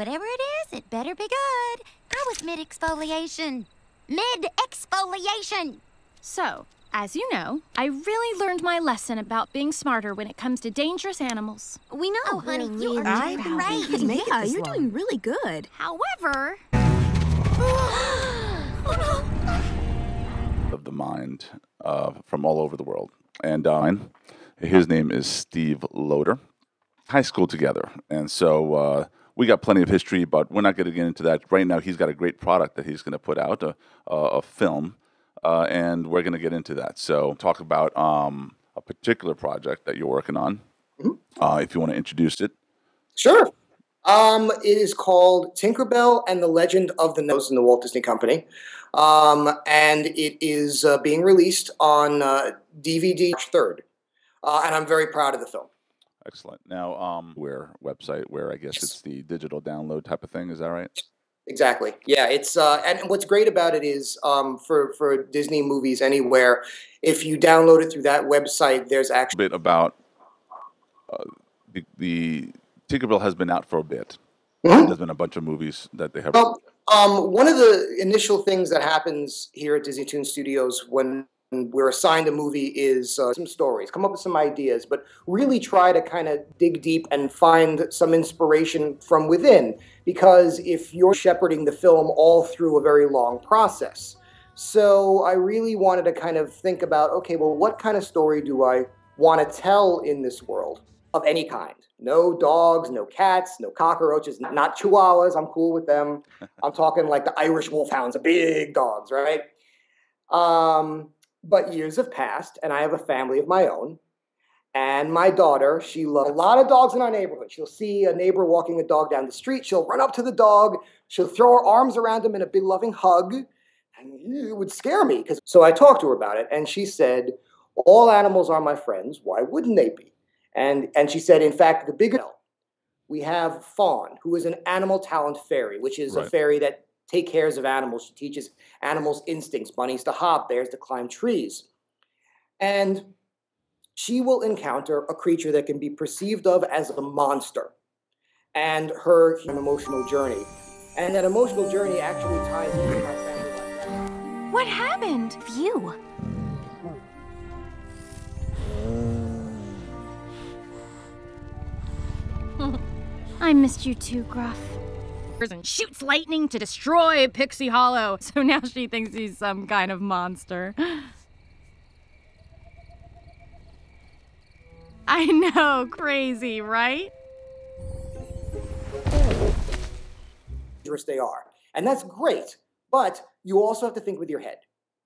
Whatever it is, it better be good. I was mid-exfoliation. Mid-exfoliation! So, as you know, I really learned my lesson about being smarter when it comes to dangerous animals. We know, Oh, honey, we're you are really doing proud great. of you. Yeah, you're doing really good. However... Of the mind from all over the world. And his name is Steve Loader. High school together. And so we got plenty of history, but we're not going to get into that. Right now, he's got a great product that he's going to put out, a film, and we're going to get into that. So talk about a particular project that you're working on, if you want to introduce it. Sure. It is called Tinkerbell and the Legend of the Nose in the Walt Disney Company. And it is being released on DVD March 3rd. And I'm very proud of the film. Excellent. Now, website where I guess it's the digital download type of thing. Is that right? Exactly. Yeah. It's and what's great about it is for Disney movies anywhere, if you download it through that website, there's actually a bit about the Tinkerbell has been out for a bit. Mm-hmm. There's been a bunch of movies that they have. Well, one of the initial things that happens here at Disney Toon Studios when we're assigned a movie is some stories, come up with some ideas, but really try to kind of dig deep and find some inspiration from within. Because if you're shepherding the film all through a very long process. So I really wanted to kind of think about, okay, well, what kind of story do I want to tell in this world of any kind? No dogs, no cats, no cockroaches, not chihuahuas. I'm cool with them. I'm talking like the Irish wolfhounds, the big dogs, right? But years have passed, and I have a family of my own. And my daughter, she loves a lot of dogs in our neighborhood. She'll see a neighbor walking a dog down the street. She'll run up to the dog. She'll throw her arms around him in a big loving hug. And it would scare me. So I talked to her about it, and she said, all animals are my friends. Why wouldn't they be? And she said, in fact, the bigger we have Fawn, who is an animal talent fairy, which is a fairy that takes care of animals. She teaches animals instincts, bunnies to hop, bears to climb trees. And she will encounter a creature that can be perceived of as a monster and her emotional journey. And that emotional journey actually ties into my family life. What happened? Phew. I missed you too, Gruff. And shoots lightning to destroy Pixie Hollow. So now she thinks he's some kind of monster. I know, crazy, right? They are. And that's great. But you also have to think with your head,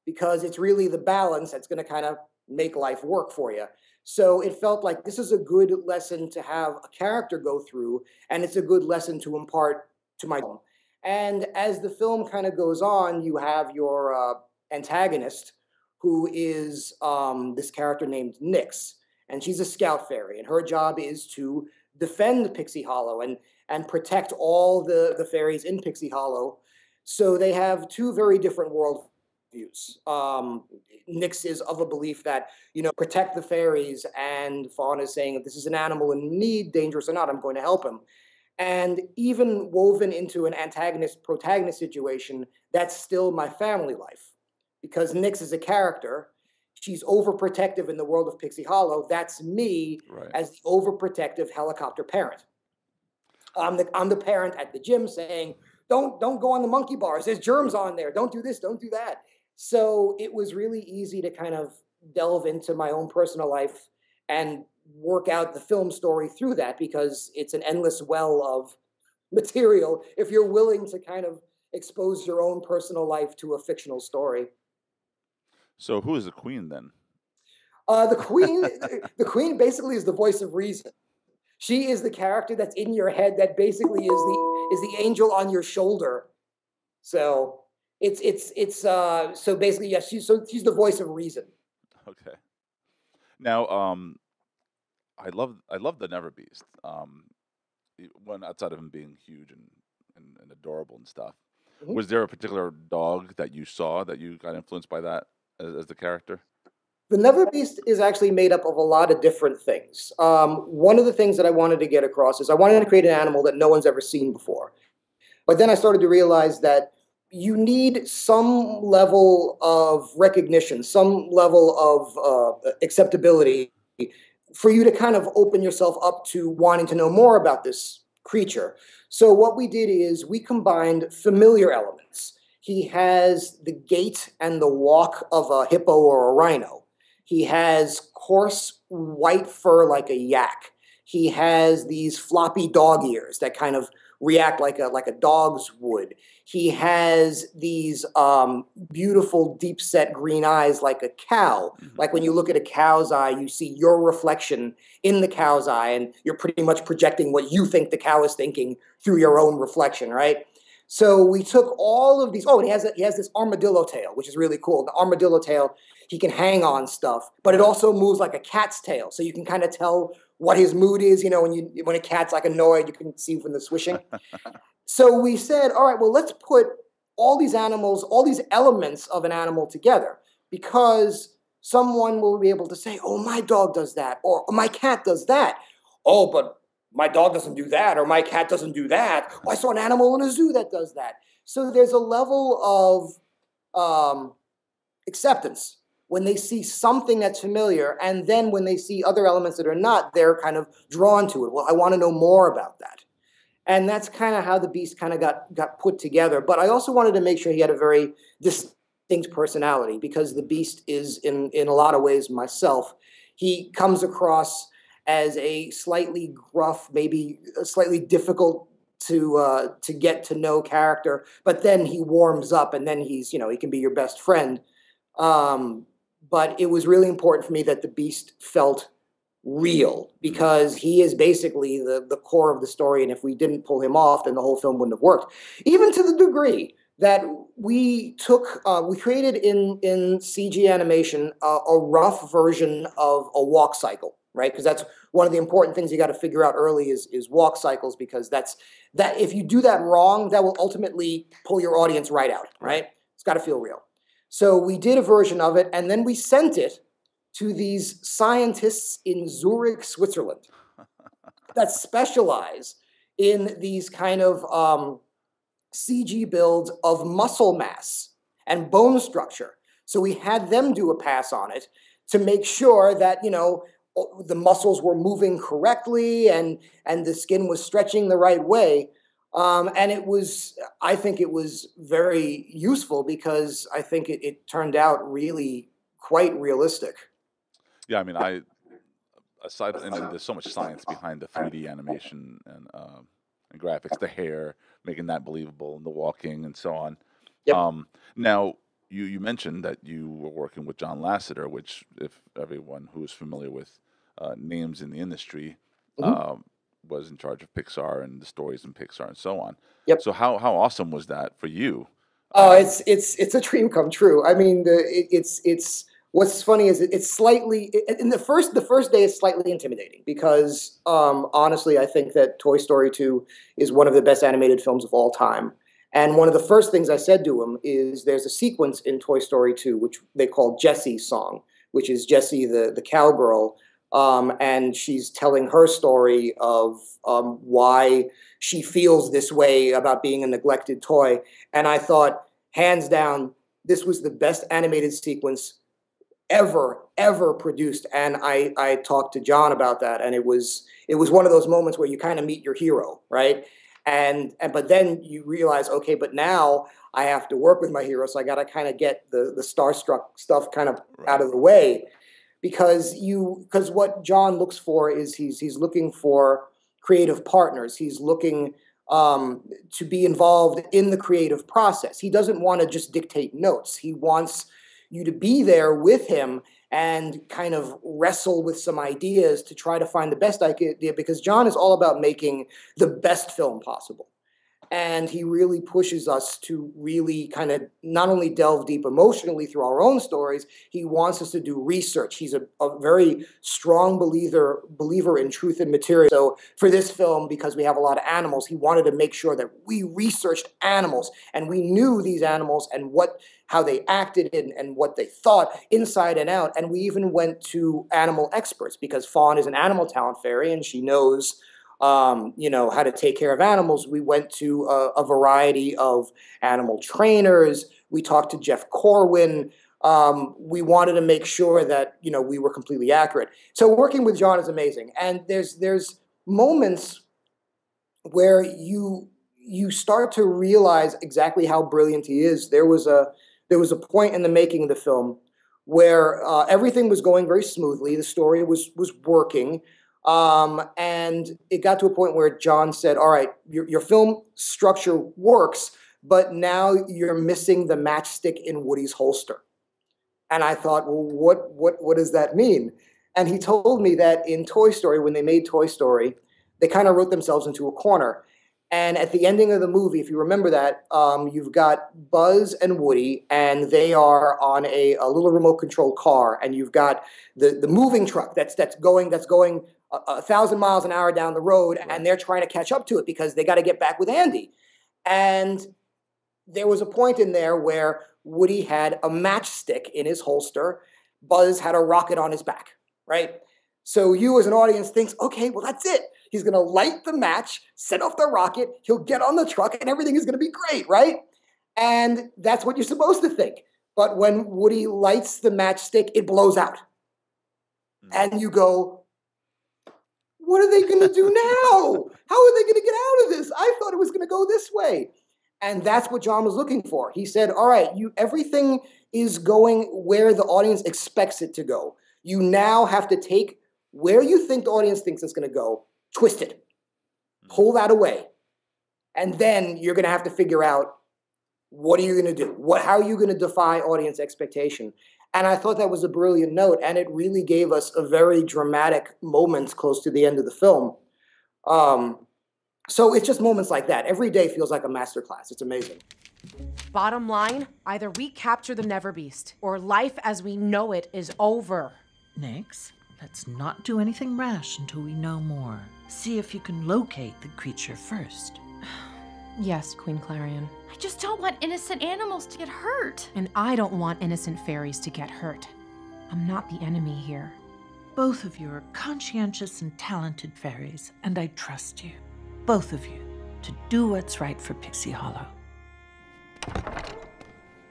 because it's really the balance that's going to kind of make life work for you. So it felt like this is a good lesson to have a character go through, and it's a good lesson to impart to my own. And as the film kind of goes on, you have your antagonist, who is this character named Nyx, and she's a scout fairy, and her job is to defend Pixie Hollow and protect all the fairies in Pixie Hollow. So they have two very different world views. Nyx is of a belief that, protect the fairies, and Fawn is saying, if this is an animal in need, dangerous or not, I'm going to help him. And even woven into an antagonist-protagonist situation, that's still my family life. Because Nyx is a character, she's overprotective in the world of Pixie Hollow. That's me as the overprotective helicopter parent. I'm the parent at the gym saying, don't go on the monkey bars. There's germs on there. Don't do this. Don't do that. So it was really easy to kind of delve into my own personal life and work out the film story through that, because it's an endless well of material if you're willing to kind of expose your own personal life to a fictional story. So who is the queen then? The queen basically is the voice of reason. She is the character that's in your head that basically is the angel on your shoulder. So it's so basically, yes, she's the voice of reason. Okay. Now, I love the Never Beast. One outside of him being huge and adorable and stuff. Mm-hmm. Was there a particular dog that you saw that you got influenced by that as the character? The Never Beast is actually made up of a lot of different things. One of the things that I wanted to get across is I wanted to create an animal that no one's ever seen before. But then I started to realize that you need some level of recognition, some level of acceptability for you to kind of open yourself up to wanting to know more about this creature. So what we did is we combined familiar elements. He has the gait and the walk of a hippo or a rhino. He has coarse white fur like a yak. He has these floppy dog ears that kind of react like a dog's would. He has these beautiful deep set green eyes like a cow. Like when you look at a cow's eye, you see your reflection in the cow's eye, and you're pretty much projecting what you think the cow is thinking through your own reflection, right? So we took all of these. Oh, and he has this armadillo tail, which is really cool. The armadillo tail, he can hang on stuff, but it also moves like a cat's tail, so you can kind of tell what his mood is. You know, when a cat's like annoyed, you can see from the swishing. So we said, all right, well, let's put all these animals, all these elements of an animal together, because someone will be able to say, oh, my dog does that, or my cat does that. Oh, but my dog doesn't do that, or my cat doesn't do that. Oh, I saw an animal in a zoo that does that. So there's a level of acceptance when they see something that's familiar, and then when they see other elements that are not, they're kind of drawn to it. Well, I want to know more about that. And that's kind of how the Beast kind of got put together. But I also wanted to make sure he had a very distinct personality, because the Beast is, in a lot of ways, myself. He comes across as a slightly gruff, maybe a slightly difficult to get to know character, but then he warms up, and then he's, he can be your best friend. But it was really important for me that the Beast felt real, because he is basically the core of the story, and if we didn't pull him off, then the whole film wouldn't have worked. Even to the degree that we created in CG animation a rough version of a walk cycle, right? Because that's one of the important things you got to figure out early is walk cycles, because that if you do that wrong, that will ultimately pull your audience right out, right? It's got to feel real. So we did a version of it, and then we sent it to these scientists in Zurich, Switzerland, that specialize in these kind of CG builds of muscle mass and bone structure. So we had them do a pass on it to make sure that, the muscles were moving correctly and the skin was stretching the right way. And I think it was very useful, because I think it turned out really quite realistic. Yeah, I mean, there's so much science behind the 3D animation and graphics, the hair, making that believable, and the walking, and so on. Yep. Now, you mentioned that you were working with John Lasseter, which, if everyone who is familiar with names in the industry, was in charge of Pixar and the stories in Pixar and so on. Yep. So how awesome was that for you? Oh, it's a dream come true. I mean, it's what's funny is it's slightly in the first day is slightly intimidating, because honestly, I think that Toy Story 2 is one of the best animated films of all time. And one of the first things I said to him is, there's a sequence in Toy Story 2 which they call Jessie's song, which is Jessie the cowgirl, and she's telling her story of why she feels this way about being a neglected toy. And I thought, hands down, this was the best animated sequence ever produced. And I talked to John about that, and it was one of those moments where you kind of meet your hero, right? But then you realize, okay, but now I have to work with my hero, so I got to kind of get the starstruck stuff kind of out of the way, because what John looks for is he's looking for creative partners. He's looking to be involved in the creative process. He doesn't want to just dictate notes. He wants you to be there with him and kind of wrestle with some ideas to try to find the best idea, because John is all about making the best film possible. And he really pushes us to really kind of not only delve deep emotionally through our own stories, he wants us to do research. He's a very strong believer in truth and material. So for this film, because we have a lot of animals, he wanted to make sure that we researched animals and we knew these animals and how they acted and what they thought inside and out. And we even went to animal experts, because Fawn is an animal talent fairy, and she knows how to take care of animals. We went to a variety of animal trainers. We talked to Jeff Corwin. We wanted to make sure that, we were completely accurate. So working with John is amazing. And there's moments where you start to realize exactly how brilliant he is. There was a point in the making of the film where everything was going very smoothly. The story was working. And it got to a point where John said, all right, your film structure works, but now you're missing the matchstick in Woody's holster. And I thought, well, what does that mean? And he told me that in Toy Story, when they made Toy Story, they kind of wrote themselves into a corner. And at the ending of the movie, if you remember that, you've got Buzz and Woody, and they are on a little remote controlled car, and you've got the moving truck that's going 1,000 miles an hour down the road, and they're trying to catch up to it because they got to get back with Andy. And there was a point in there where Woody had a matchstick in his holster. Buzz had a rocket on his back, right? So you as an audience thinks, okay, well, that's it. He's going to light the match, set off the rocket, he'll get on the truck, and everything is going to be great, right? And that's what you're supposed to think. But when Woody lights the matchstick, it blows out. And you go, what are they going to do now? How are they going to get out of this? I thought it was going to go this way. And that's what John was looking for. He said, all right, everything is going where the audience expects it to go. You now have to take where you think the audience thinks it's going to go, twist it, pull that away. And then you're going to have to figure out, what are you going to do? How are you going to defy audience expectation? And I thought that was a brilliant note, and it really gave us a very dramatic moment close to the end of the film. So it's just moments like that. Every day feels like a masterclass. It's amazing. Bottom line, either we capture the Neverbeast, or life as we know it is over. Nix, let's not do anything rash until we know more. See if you can locate the creature first. Yes, Queen Clarion. I just don't want innocent animals to get hurt. And I don't want innocent fairies to get hurt. I'm not the enemy here. Both of you are conscientious and talented fairies, and I trust you, both of you, to do what's right for Pixie Hollow.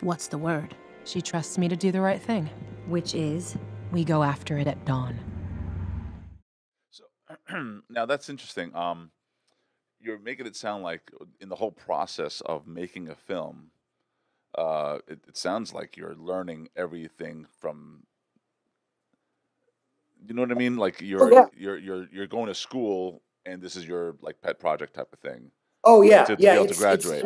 What's the word? She trusts me to do the right thing. Which is? We go after it at dawn. So now that's interesting. You're making it sound like in the whole process of making a film, it sounds like you're learning everything from. You know what I mean? Like you're going to school, and this is your like pet project type of thing. Oh yeah, to be able to graduate.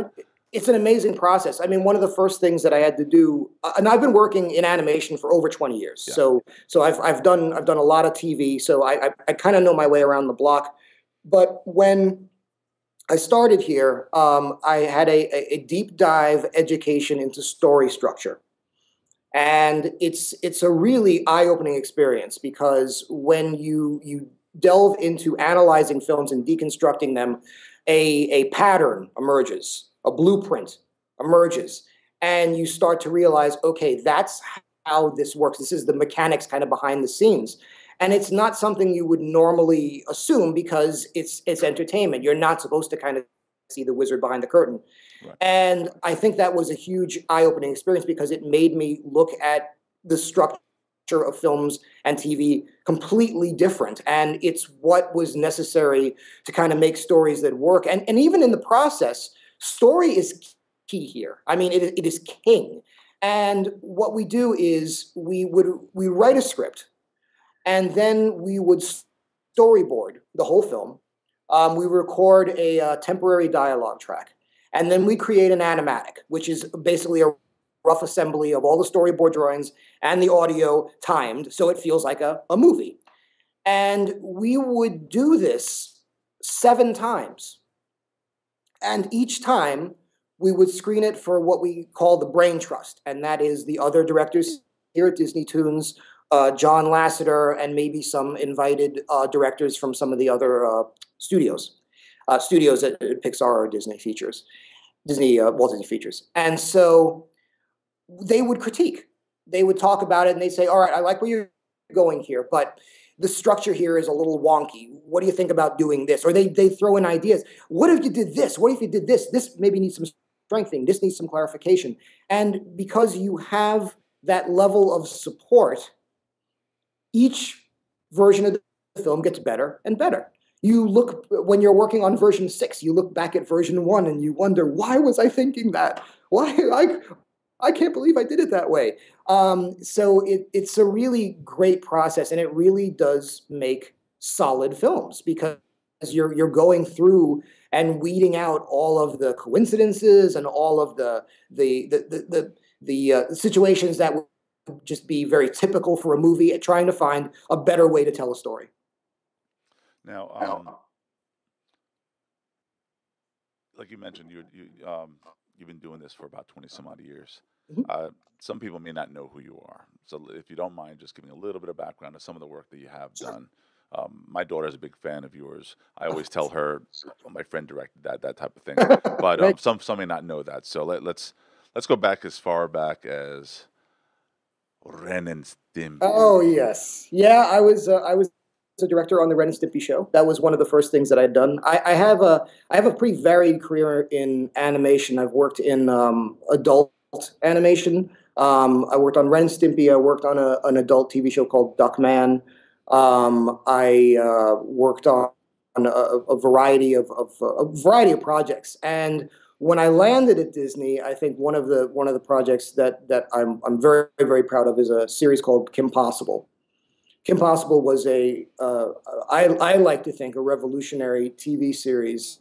It's an amazing process. I mean, one of the first things that I had to do, and I've been working in animation for over 20 years. Yeah. So I've done a lot of TV. So I kind of know my way around the block. But when I started here, I had a deep dive education into story structure. And it's a really eye-opening experience because when you delve into analyzing films and deconstructing them, a pattern emerges, a blueprint emerges, and you start to realize, okay, that's how this works. This is the mechanics kind of behind the scenes. And it's not something you would normally assume because it's entertainment. You're not supposed to kind of see the wizard behind the curtain. Right. And I think that was a huge eye-opening experience because it made me look at the structure of films and TV completely different. And it's what was necessary to kind of make stories that work. And even in the process, story is key here. I mean, it is king. And what we do is we write a script, and then we would storyboard the whole film. We record a temporary dialogue track. And then we create an animatic, which is basically a rough assembly of all the storyboard drawings and the audio timed so it feels like a movie. And we would do this 7 times. And each time we would screen it for what we call the brain trust. And that is the other directors here at Disney Toons, John Lasseter, and maybe some invited directors from some of the other studios at Pixar or Disney Features, Walt Disney Features. And so they would critique. They would talk about it, and they'd say, all right, I like what you're going here, but the structure here is a little wonky. What do you think about doing this? Or they throw in ideas. What if you did this? What if you did this? This maybe needs some strengthening. This needs some clarification. And because you have that level of support, each version of the film gets better and better. You look, when you're working on version 6, you look back at version 1 and you wonder, why was I thinking that? Why? I can't believe I did it that way. So it's a really great process, and it really does make solid films because you're going through and weeding out all of the coincidences and all of the situations that would just be very typical for a movie, and trying to find a better way to tell a story. Now, like you mentioned, you've been doing this for about 20 some odd years. Mhm. Some people may not know who you are. So if you don't mind just giving a little bit of background of some of the work that you have done. My daughter's a big fan of yours. I always tell her, "Oh, my friend directed that type of thing." But Right. some may not know that. So let's go back as far back as Ren and Stimpy. Oh yes, yeah. I was a director on the Ren and Stimpy show. That was one of the first things that I'd done. I have a pretty varied career in animation. I've worked in adult animation. I worked on Ren and Stimpy. I worked on an adult TV show called Duckman. I worked on a variety of projects. And when I landed at Disney, I think one of the projects that I'm very, very proud of is a series called Kim Possible. Kim Possible was I like to think, a revolutionary TV series.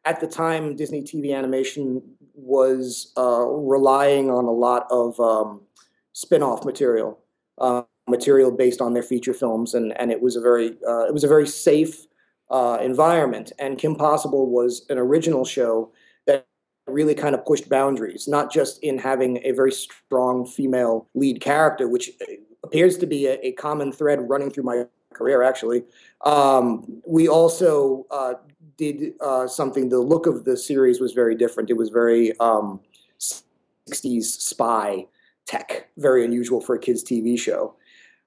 At the time, Disney TV animation was relying on a lot of spin-off material, material based on their feature films, and it was a very safe environment. And Kim Possible was an original show that really kind of pushed boundaries, not just in having a very strong female lead character, which appears to be a common thread running through my career, actually. We also did something, the look of the series was very different. It was very 60s spy tech, very unusual for a kids' TV show.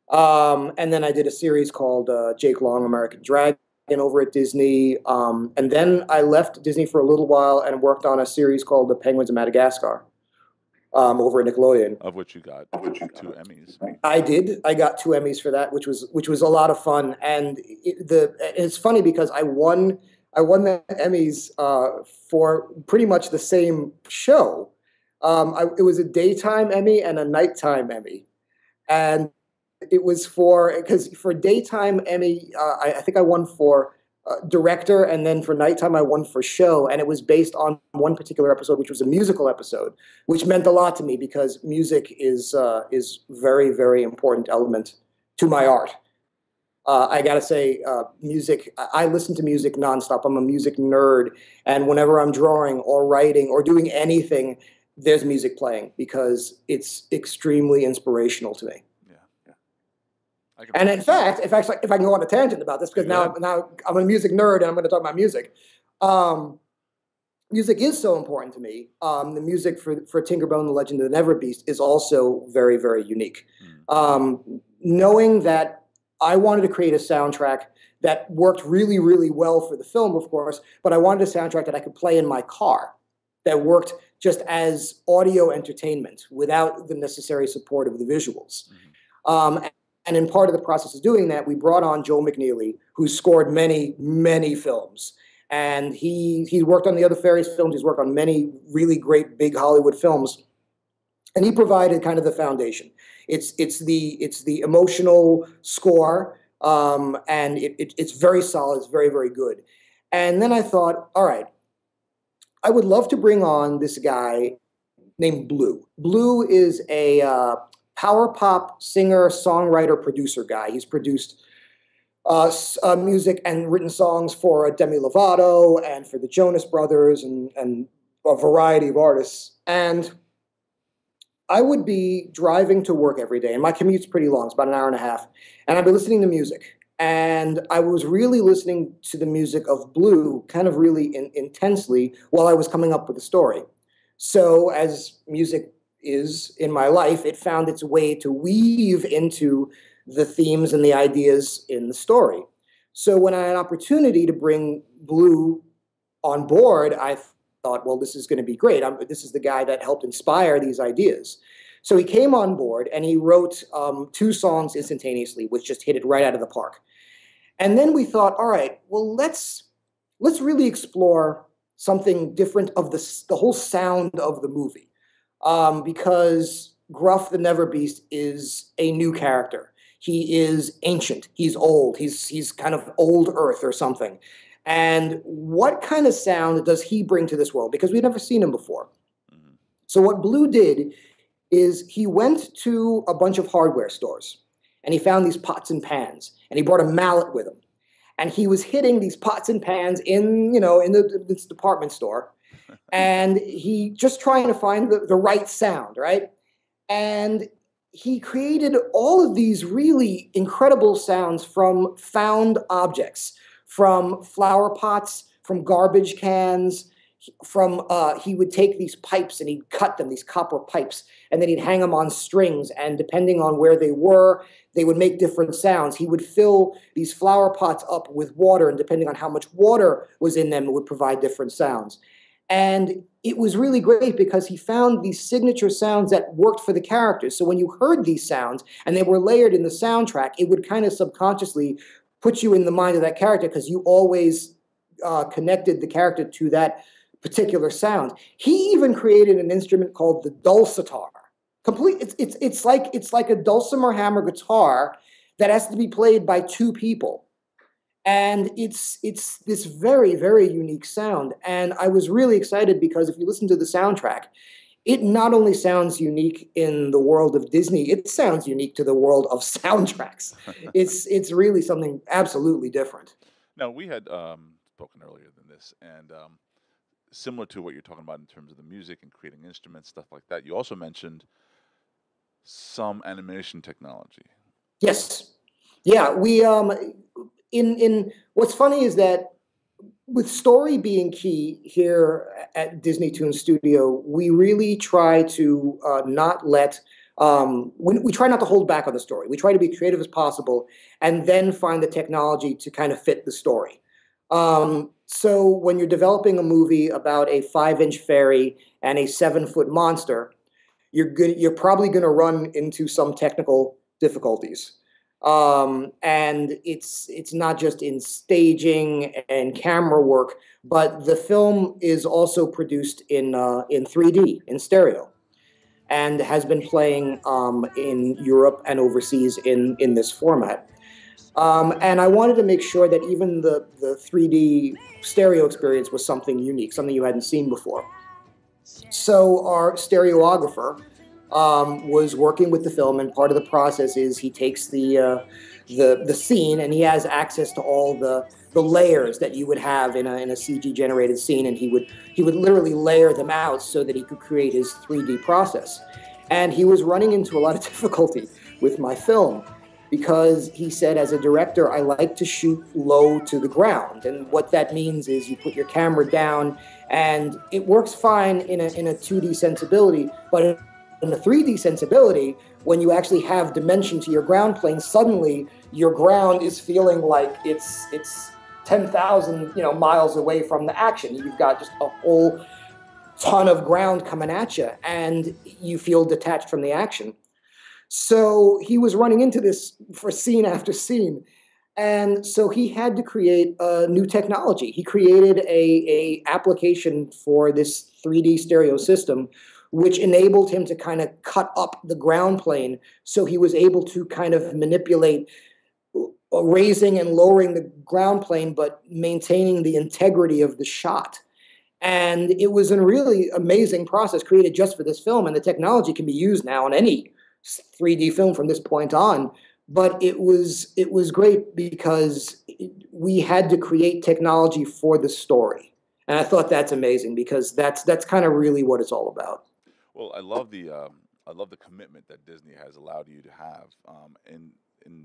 And then I did a series called Jake Long, American Dragon over at Disney. And then I left Disney for a little while and worked on a series called The Penguins of Madagascar over at Nickelodeon. Of which you got 2 Emmys. I did. I got 2 Emmys for that, which was a lot of fun. And it's funny because I won the Emmys for pretty much the same show. It was a daytime Emmy and a nighttime Emmy, and it was because for daytime Emmy, I think I won for director, and then for nighttime I won for show, and it was based on one particular episode, which was a musical episode, which meant a lot to me because music is very, very important element to my art. I gotta say, music. I listen to music nonstop. I'm a music nerd, and whenever I'm drawing or writing or doing anything, there's music playing because it's extremely inspirational to me. And in fact, if I can go on a tangent about this, because now I'm a music nerd and I'm going to talk about music. Music is so important to me. The music for Tinkerbell and the Legend of the Neverbeast is also very, very unique. Knowing that I wanted to create a soundtrack that worked really, really well for the film, of course, but I wanted a soundtrack that I could play in my car that worked just as audio entertainment without the necessary support of the visuals. And in part of the process of doing that, we brought on Joel McNeely, who scored many, many films. And he worked on the other Fairies films. He's worked on many really great big Hollywood films. And he provided kind of the foundation. It's the emotional score, and it's very solid. It's very, very good. And then I thought, all right, I would love to bring on this guy named Blue. Blue is a power pop singer, songwriter, producer guy. He's produced music and written songs for Demi Lovato and for the Jonas Brothers and a variety of artists. And I would be driving to work every day, and my commute's pretty long. It's about an hour and a half. And I'd be listening to music. And I was really listening to the music of Blue kind of really intensely while I was coming up with a story. So as music is in my life, it found its way to weave into the themes and the ideas in the story. So when I had an opportunity to bring Blue on board, I thought, well, this is going to be great. This is the guy that helped inspire these ideas. So he came on board and he wrote 2 songs instantaneously, which just hit it right out of the park. And then we thought, all right, well, let's really explore something different of the whole sound of the movie, because Gruff the Never Beast is a new character. He is ancient. He's old. He's kind of old Earth or something. And what kind of sound does he bring to this world? Because we've never seen him before. Mm-hmm. So what Blue did is he went to a bunch of hardware stores and he found these pots and pans and he brought a mallet with him. And he was hitting these pots and pans in this department store. And he just trying to find the right sound, right? And he created all of these really incredible sounds from found objects, from flower pots, from garbage cans, he would take these pipes and he'd cut them, these copper pipes, and then he'd hang them on strings. And depending on where they were, they would make different sounds. He would fill these flower pots up with water, and depending on how much water was in them, it would provide different sounds. And it was really great because he found these signature sounds that worked for the characters. So when you heard these sounds and they were layered in the soundtrack, it would kind of subconsciously put you in the mind of that character because you always connected the character to that particular sound. He even created an instrument called the dulcitar. It's like a dulcimer hammer guitar that has to be played by 2 people. And it's this very, very unique sound. And I was really excited because if you listen to the soundtrack, it not only sounds unique in the world of Disney, it sounds unique to the world of soundtracks. It's really something absolutely different. Now, we had spoken earlier than this, and similar to what you're talking about in terms of the music and creating instruments, stuff like that, you also mentioned some animation technology. Yes. Yeah, we in what's funny is that with story being key here at Disney Toon Studio, we really try to not let we try not to hold back on the story. We try to be creative as possible and then find the technology to kind of fit the story. So when you're developing a movie about a 5-inch fairy and a 7-foot monster, you're probably going to run into some technical difficulties. And it's not just in staging and camera work, but the film is also produced in 3D, in stereo, and has been playing in Europe and overseas in this format. And I wanted to make sure that even the 3D stereo experience was something unique, something you hadn't seen before. So our stereographer was working with the film, and part of the process is he takes the scene and he has access to all the layers that you would have in a CG generated scene, and he would literally layer them out so that he could create his 3D process. And he was running into a lot of difficulty with my film because he said, as a director, I like to shoot low to the ground, and what that means is you put your camera down and it works fine in a 2D sensibility, but in the 3D sensibility, when you actually have dimension to your ground plane, suddenly your ground is feeling like it's 10,000 miles away from the action. You've got just a whole ton of ground coming at you, and you feel detached from the action. So he was running into this for scene after scene, and so he had to create a new technology. He created a application for this 3D stereo system, which enabled him to kind of cut up the ground plane, so he was able to kind of manipulate raising and lowering the ground plane, but maintaining the integrity of the shot. And it was a really amazing process created just for this film, and the technology can be used now on any 3D film from this point on. But it was great because we had to create technology for the story. And I thought that's amazing because that's kind of really what it's all about. Well, I love the commitment that Disney has allowed you to have in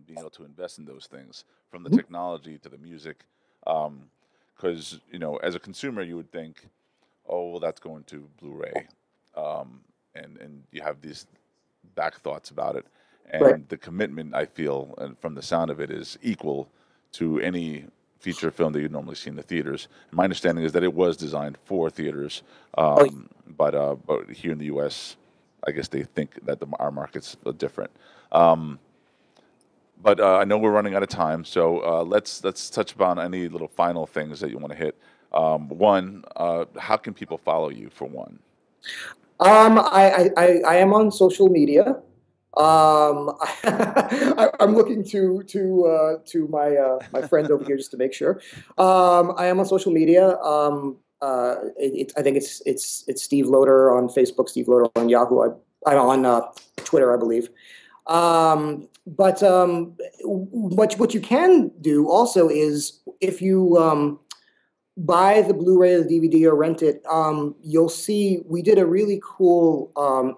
being able to invest in those things, from the technology to the music. Because as a consumer, you would think, oh, well, that's going to Blu-ray, and you have these back thoughts about it. And the commitment, I feel, and from the sound of it, is equal to any feature film that you'd normally see in the theaters. And my understanding is that it was designed for theaters, but here in the U.S., I guess they think that our markets are different. But I know we're running out of time, so let's touch upon any little final things that you want to hit. One, how can people follow you, for one? I am on social media. I'm looking to my friend over here just to make sure. I am on social media. I think it's Steve Loader on Facebook, Steve Loader on Yahoo. I'm on Twitter, I believe. But what you can do also is, if you buy the Blu-ray or the DVD or rent it, you'll see we did a really cool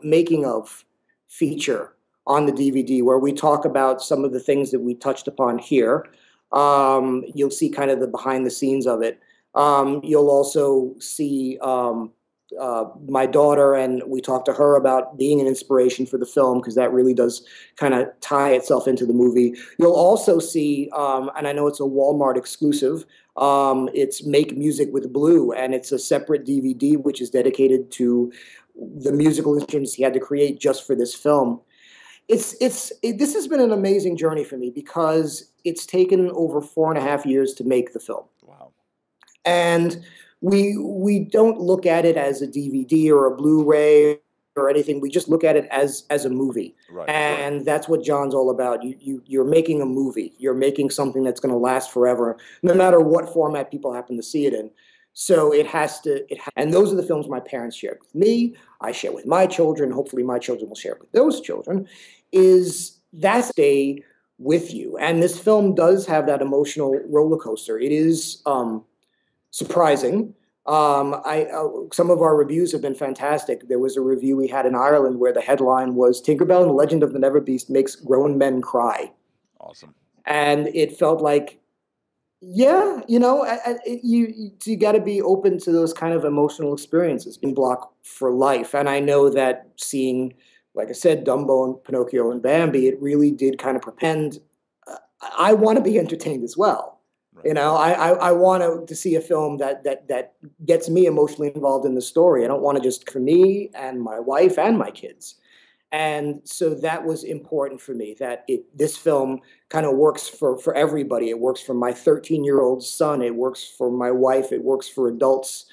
making of feature on the DVD where we talk about some of the things that we touched upon here. You'll see kind of the behind the scenes of it. You'll also see my daughter, and we talked to her about being an inspiration for the film, because that really does kind of tie itself into the movie. You'll also see, and I know it's a Walmart exclusive, it's Make Music with Blue, and it's a separate DVD which is dedicated to the musical instruments he had to create just for this film. This has been an amazing journey for me, because it's taken over 4.5 years to make the film. Wow. And we don't look at it as a DVD or a Blu-ray or anything. We just look at it as a movie. Right, and that's what John's all about. You're making a movie. You're making something that's going to last forever, no matter what format people happen to see it in. So it has to, and those are the films my parents shared with me. I share with my children. Hopefully my children will share it with those children. That's stay with you. And this film does have that emotional roller coaster. It is surprising. Some of our reviews have been fantastic. There was a review we had in Ireland where the headline was "Tinkerbell and the Legend of the Never Beast makes grown men cry." Awesome. And it felt like, yeah, you got to be open to those kind of emotional experiences. Being blocked for life. And I know that seeing, like I said, Dumbo and Pinocchio and Bambi, it really did kind of propend. I want to be entertained as well. Right. I want to see a film that gets me emotionally involved in the story. I don't want to just for me and my wife and my kids. And so that was important for me, that this film kind of works for everybody. It works for my 13-year-old son. It works for my wife. It works for adults.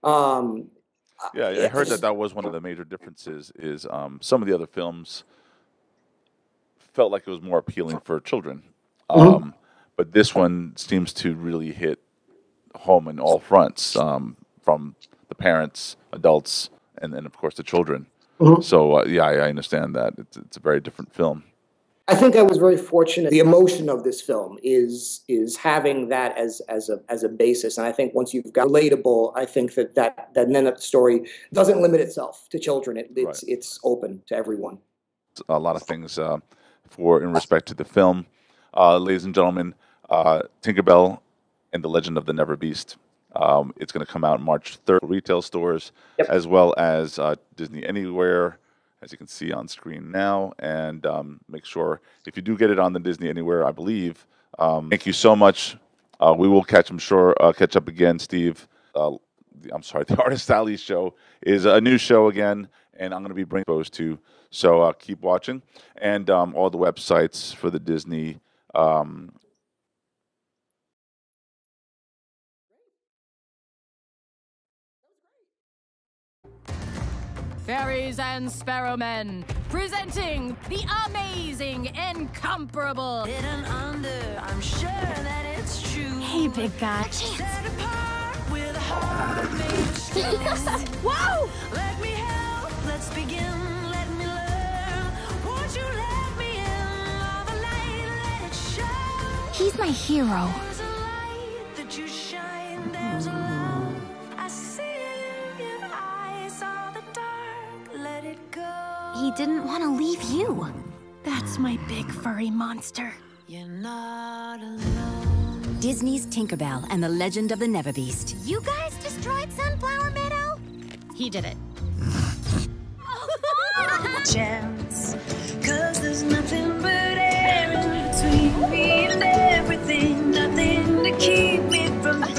Yeah, I heard that was one of the major differences is some of the other films felt like it was more appealing for children. But this one seems to really hit home in all fronts, from the parents, adults, and then, of course, the children. So, I understand that. It's a very different film. I think I was very fortunate. The emotion of this film is having that as a basis. And I think once you've got relatable, I think that then the story doesn't limit itself to children. It's open to everyone. A lot of things in respect to the film. Ladies and gentlemen, Tinkerbell and the Legend of the Never Beast. It's going to come out March 3rd, retail stores, as well as Disney Anywhere, as you can see on screen now. And make sure, if you do get it on the Disney Anywhere, I believe. Thank you so much. We will catch up again, Steve. The Artist Alley show is a new show again, and I'm going to be bringing those to. So keep watching, and all the websites for the Disney. Fairies and Sparrowmen, presenting the amazing, incomparable. Hidden under, I'm sure that it's true. Hey, big guy. Set apart with a heart made of stone. Whoa! Let me help, let's begin, let me learn. Won't you let me in? All the light, let it shine. He's my hero. There's a light that you shine, there's a love I see in your eyes. All the dark, let it go. He didn't want to leave you. That's my big furry monster. You're not alone. Disney's Tinkerbell and the Legend of the Never Beast. You guys destroyed Sunflower Meadow? He did it. Chance, 'cause there's nothing me and everything, nothing